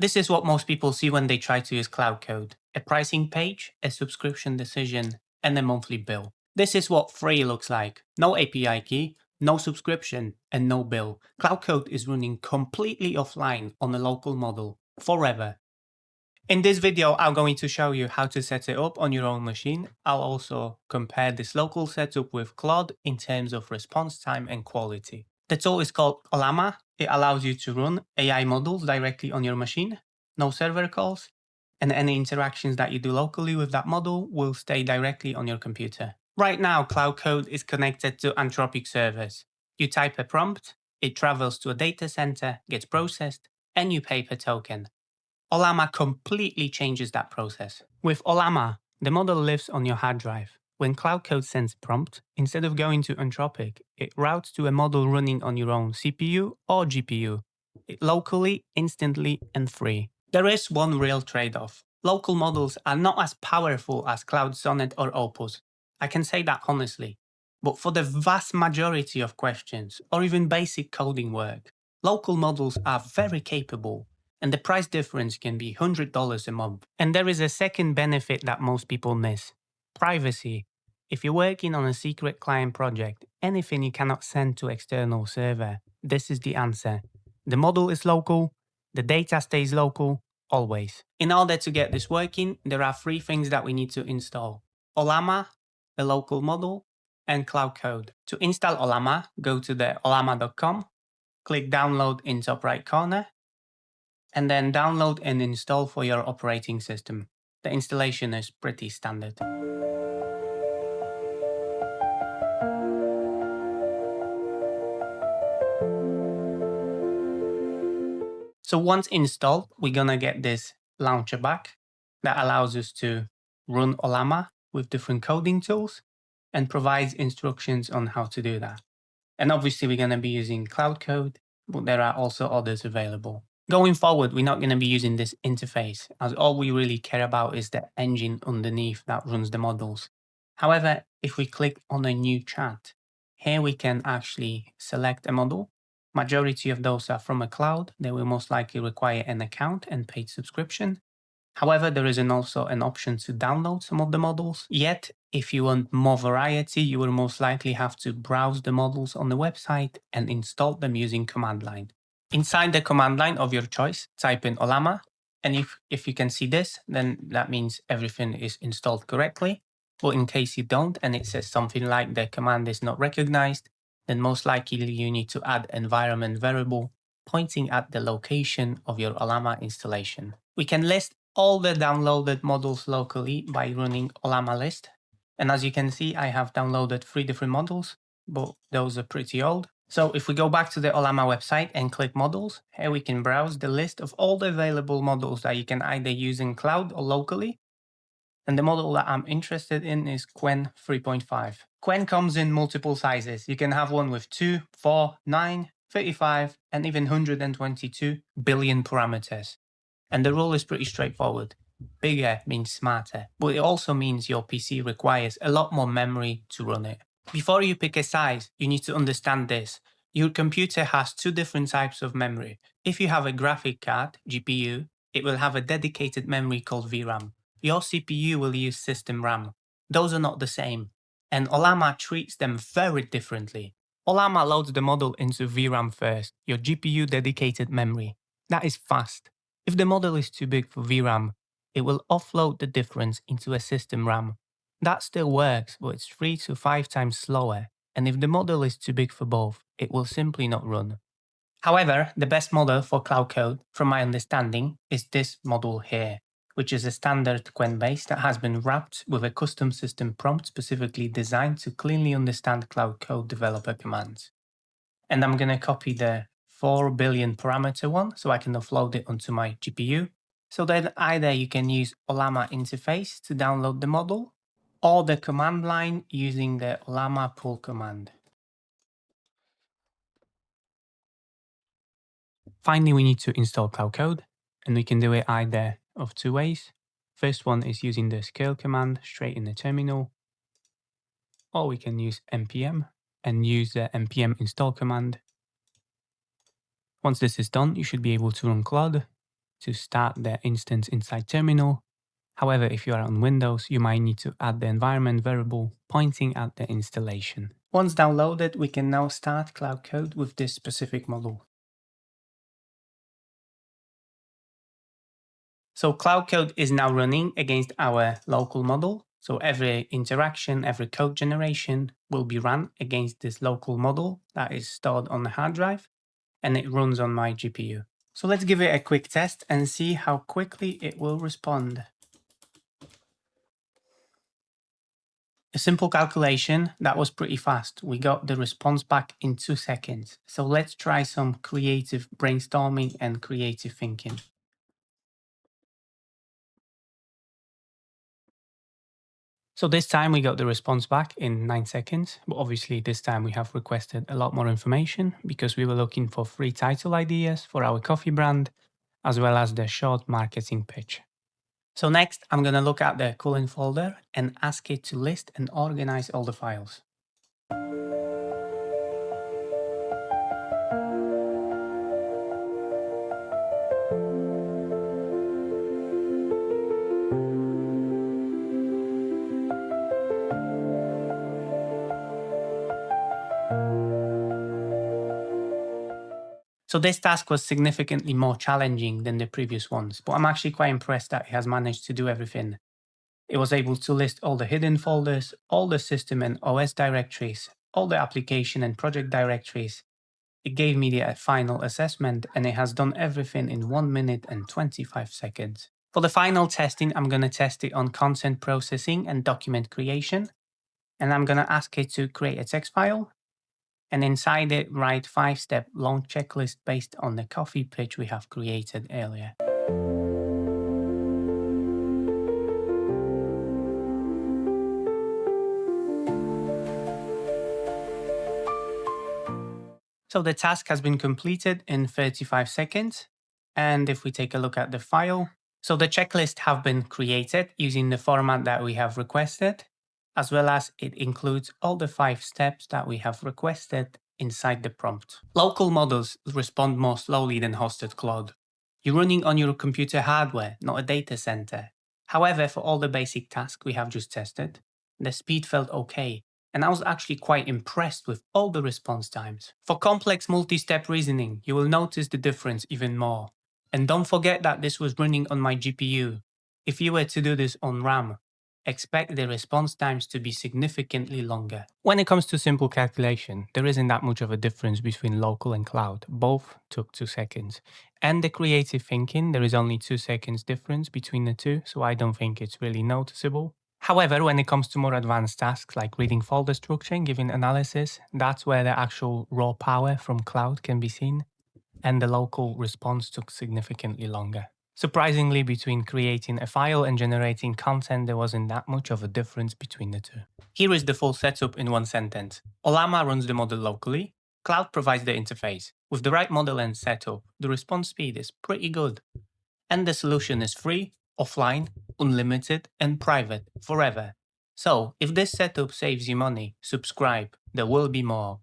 This is what most people see when they try to use Claude Code: a pricing page, a subscription decision, and a monthly bill. This is what free looks like. No API key, no subscription, and no bill. Claude Code is running completely offline on a local model forever. In this video, I'm going to show you how to set it up on your own machine. I'll also compare this local setup with Claude in terms of response time and quality. The tool is called Ollama. It allows you to run AI models directly on your machine, no server calls, and any interactions that you do locally with that model will stay directly on your computer. Right now, Claude Code is connected to Anthropic servers. You type a prompt, it travels to a data center, gets processed, and you pay per token. Ollama completely changes that process. With Ollama, the model lives on your hard drive. When Claude Code sends a prompt, instead of going to Anthropic, it routes to a model running on your own CPU or GPU, locally, instantly, and free. There is one real trade-off. Local models are not as powerful as Claude Sonnet or Opus. I can say that honestly. But for the vast majority of questions, or even basic coding work, local models are very capable, and the price difference can be $100 a month. And there is a second benefit that most people miss: privacy. If you're working on a secret client project, anything you cannot send to external server, this is the answer. The model is local, the data stays local, always. In order to get this working, there are 3 things that we need to install: Ollama, a local model, and Claude Code. To install Ollama, go to the ollama.com, click download in top right corner, and then download and install for your operating system. The installation is pretty standard. So once installed, we're gonna get this launcher back that allows us to run Ollama with different coding tools and provides instructions on how to do that. And obviously we're gonna be using Claude Code, but there are also others available. Going forward, we're not going to be using this interface, as all we really care about is the engine underneath that runs the models. However, if we click on a new chat, here we can actually select a model. Majority of those are from a cloud. They will most likely require an account and paid subscription. However, there is also an option to download some of the models. Yet, if you want more variety, you will most likely have to browse the models on the website and install them using command line. Inside the command line of your choice, type in Ollama, and if you can see this, then that means everything is installed correctly. But in case you don't, and it says something like the command is not recognized, then most likely you need to add environment variable pointing at the location of your Ollama installation. We can list all the downloaded models locally by running Ollama list. And as you can see, I have downloaded 3 different models, but those are pretty old. So if we go back to the Ollama website and click models, here we can browse the list of all the available models that you can either use in cloud or locally. And the model that I'm interested in is Qwen 3.5. Qwen comes in multiple sizes. You can have one with 2, 4, 9, 35, and even 122 billion parameters. And the rule is pretty straightforward. Bigger means smarter, but it also means your PC requires a lot more memory to run it. Before you pick a size, you need to understand this. Your computer has 2 different types of memory. If you have a graphic card, GPU, it will have a dedicated memory called VRAM. Your CPU will use system RAM. Those are not the same, and Ollama treats them very differently. Ollama loads the model into VRAM first, your GPU dedicated memory. That is fast. If the model is too big for VRAM, it will offload the difference into a system RAM. That still works, but it's 3 to 5 times slower, and if the model is too big for both, it will simply not run. However, the best model for Claude Code, from my understanding, is this model here, which is a standard Qwen base that has been wrapped with a custom system prompt specifically designed to cleanly understand Claude Code developer commands. And I'm going to copy the 4 billion parameter one so I can offload it onto my GPU. So then either you can use Ollama interface to download the model, or the command line using the Ollama pull command. Finally, we need to install Claude Code, and we can do it either of 2 ways. First one is using the scale command straight in the terminal, or we can use npm and use the npm install command. Once this is done, you should be able to run Claude. to start the instance inside terminal. However, if you are on Windows, you might need to add the environment variable pointing at the installation. Once downloaded, we can now start Claude Code with this specific model. So Claude Code is now running against our local model. So every interaction, every code generation will be run against this local model that is stored on the hard drive, and it runs on my GPU. So let's give it a quick test and see how quickly it will respond. A simple calculation, that was pretty fast. We got the response back in 2 seconds. So let's try some creative brainstorming and creative thinking. So this time we got the response back in 9 seconds, but obviously this time we have requested a lot more information because we were looking for 3 title ideas for our coffee brand, as well as the short marketing pitch. So next, I'm going to look at the cooling folder and ask it to list and organize all the files. So this task was significantly more challenging than the previous ones, but I'm actually quite impressed that it has managed to do everything. It was able to list all the hidden folders, all the system and OS directories, all the application and project directories. It gave me the final assessment, and it has done everything in 1 minute and 25 seconds. For the final testing, I'm going to test it on content processing and document creation. And I'm going to ask it to create a text file, and inside it write 5-step long checklist based on the coffee pitch we have created earlier. So the task has been completed in 35 seconds. And if we take a look at the file, so the checklist have been created using the format that we have requested, as well as it includes all the 5 steps that we have requested inside the prompt. Local models respond more slowly than hosted Claude. You're running on your computer hardware, not a data center. However, for all the basic tasks we have just tested, the speed felt okay. And I was actually quite impressed with all the response times. For complex multi-step reasoning, you will notice the difference even more. And don't forget that this was running on my GPU. If you were to do this on RAM, expect the response times to be significantly longer. When it comes to simple calculation, there isn't that much of a difference between local and cloud. Both took 2 seconds. And the creative thinking, there is only 2 seconds difference between the two, so I don't think it's really noticeable. However, when it comes to more advanced tasks like reading folder structure and giving analysis, that's where the actual raw power from cloud can be seen, and the local response took significantly longer. Surprisingly, between creating a file and generating content, there wasn't that much of a difference between the two. Here is the full setup in one sentence. Ollama runs the model locally. Cloud provides the interface. With the right model and setup, the response speed is pretty good. And the solution is free, offline, unlimited, and private forever. So, if this setup saves you money, subscribe. There will be more.